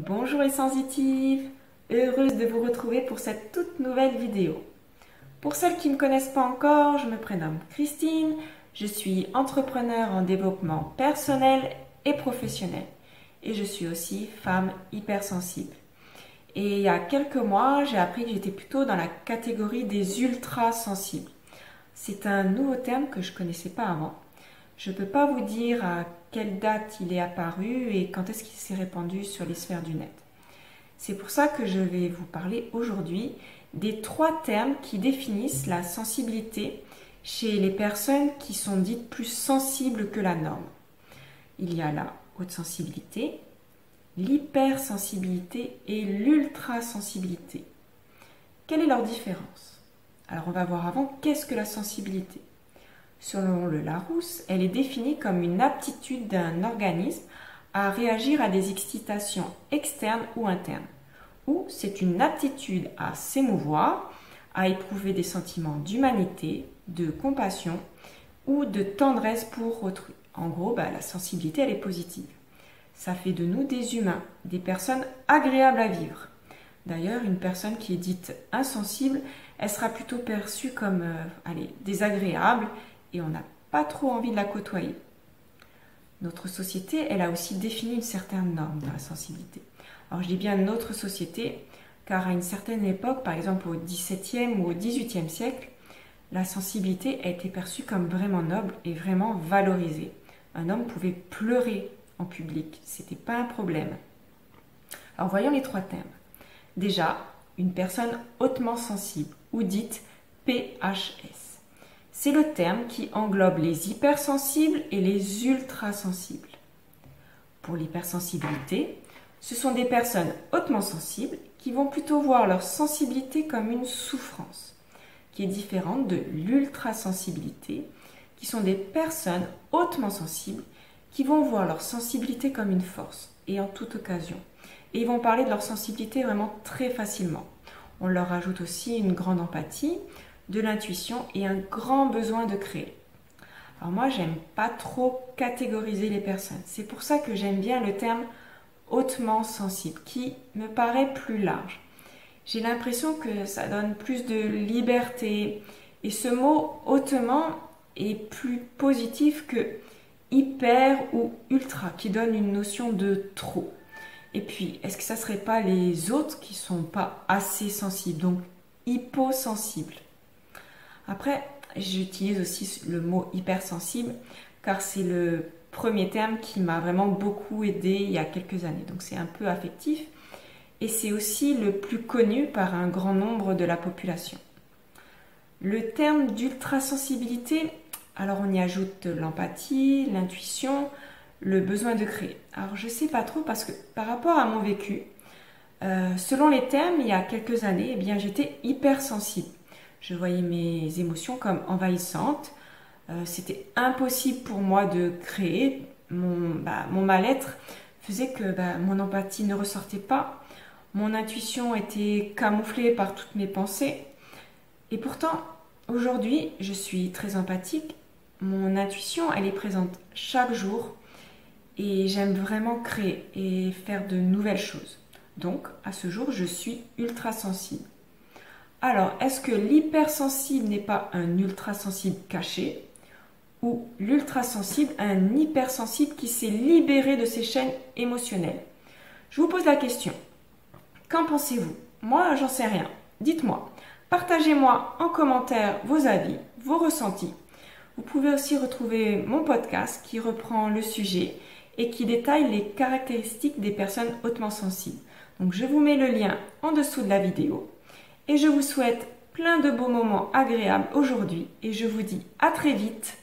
Bonjour les sensitives, heureuse de vous retrouver pour cette toute nouvelle vidéo. Pour celles qui ne me connaissent pas encore, je me prénomme Christine, je suis entrepreneur en développement personnel et professionnel et je suis aussi femme hypersensible. Et il y a quelques mois, j'ai appris que j'étais plutôt dans la catégorie des ultra sensibles. C'est un nouveau terme que je ne connaissais pas avant. Je ne peux pas vous dire à quelle date il est apparu et quand est-ce qu'il s'est répandu sur les sphères du net. C'est pour ça que je vais vous parler aujourd'hui des 3 termes qui définissent la sensibilité chez les personnes qui sont dites plus sensibles que la norme. Il y a la haute sensibilité, l'hypersensibilité et l'ultrasensibilité. Quelle est leur différence? Alors on va voir avant qu'est-ce que la sensibilité. Selon le Larousse, elle est définie comme une aptitude d'un organisme à réagir à des excitations externes ou internes, ou c'est une aptitude à s'émouvoir, à éprouver des sentiments d'humanité, de compassion ou de tendresse pour autrui. En gros, la sensibilité, elle est positive. Ça fait de nous des humains, des personnes agréables à vivre. D'ailleurs, une personne qui est dite insensible, elle sera plutôt perçue comme désagréable et on n'a pas trop envie de la côtoyer. Notre société, elle a aussi défini une certaine norme dans la sensibilité. Alors je dis bien notre société, car à une certaine époque, par exemple au XVIIe ou au XVIIIe siècle, la sensibilité a été perçue comme vraiment noble et vraiment valorisée. Un homme pouvait pleurer en public, c'était pas un problème. Alors voyons les 3 termes. Déjà, une personne hautement sensible ou dite PHS. C'est le terme qui englobe les hypersensibles et les ultrasensibles. Pour l'hypersensibilité, ce sont des personnes hautement sensibles qui vont plutôt voir leur sensibilité comme une souffrance, qui est différente de l'ultrasensibilité, qui sont des personnes hautement sensibles qui vont voir leur sensibilité comme une force et en toute occasion. Et ils vont parler de leur sensibilité vraiment très facilement. On leur ajoute aussi une grande empathie, de l'intuition et un grand besoin de créer. Alors moi, j'aime pas trop catégoriser les personnes. C'est pour ça que j'aime bien le terme hautement sensible, qui me paraît plus large. J'ai l'impression que ça donne plus de liberté. Et ce mot hautement est plus positif que hyper ou ultra, qui donne une notion de trop. Et puis, est-ce que ça serait pas les autres qui sont pas assez sensibles, donc hyposensibles? Après, j'utilise aussi le mot hypersensible car c'est le premier terme qui m'a vraiment beaucoup aidé il y a quelques années. Donc c'est un peu affectif et c'est aussi le plus connu par un grand nombre de la population. Le terme d'ultrasensibilité, alors on y ajoute l'empathie, l'intuition, le besoin de créer. Alors je ne sais pas trop parce que par rapport à mon vécu, selon les termes, il y a quelques années, j'étais hypersensible. Je voyais mes émotions comme envahissantes. C'était impossible pour moi de créer. Mon mal-être faisait que mon empathie ne ressortait pas. Mon intuition était camouflée par toutes mes pensées. Et pourtant, aujourd'hui, je suis très empathique. Mon intuition, elle est présente chaque jour. Et j'aime vraiment créer et faire de nouvelles choses. Donc, à ce jour, je suis ultra sensible. Alors, est-ce que l'hypersensible n'est pas un ultrasensible caché ou l'ultrasensible un hypersensible qui s'est libéré de ses chaînes émotionnelles? Je vous pose la question. Qu'en pensez-vous? Moi, j'en sais rien. Dites-moi. Partagez-moi en commentaire vos avis, vos ressentis. Vous pouvez aussi retrouver mon podcast qui reprend le sujet et qui détaille les caractéristiques des personnes hautement sensibles. Donc, je vous mets le lien en dessous de la vidéo. Et je vous souhaite plein de beaux moments agréables aujourd'hui et je vous dis à très vite